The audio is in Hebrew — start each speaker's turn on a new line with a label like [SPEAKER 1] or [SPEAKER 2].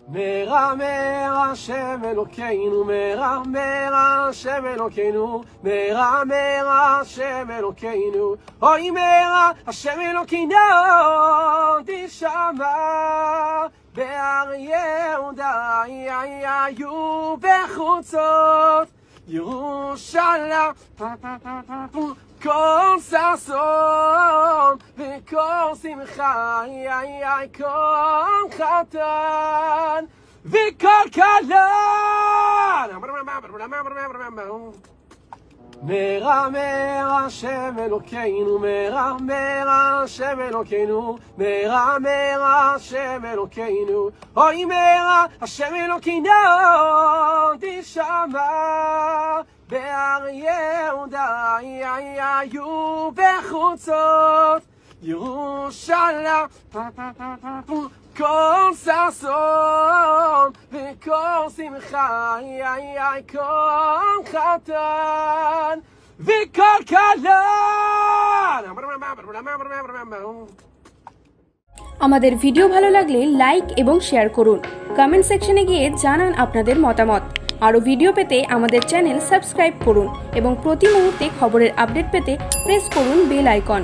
[SPEAKER 1] מרמר השם אלוקינו, מרמר השם אלוקינו, מרמר השם אלוקינו, אוי מרע השם אלוקינו, תשמע בהר יהודה היו בחוצות ירושלים כל ששון וכל שמחה, כל חתן וכל כלה. מרמר השם אלוקינו, מרמר השם אלוקינו, מרמר השם אלוקינו, אוי מרע השם אלוקינו, תשמע בהר יהודה היו בחוצות ירושלים כל ששון וכל שמחה, כל חתן וכל כלה।
[SPEAKER 2] আমাদের ভিডিও ভালো লাগলে লাইক এবং শেয়ার করুন। কমেন্ট সেকশনে গিয়ে জানান আপনাদের মতামত। আরো ভিডিও পেতে আমাদের চ্যানেল সাবস্ক্রাইব করুন এবং প্রতি মুহূর্তে খবরের আপডেট পেতে প্রেস করুন বেল আইকন।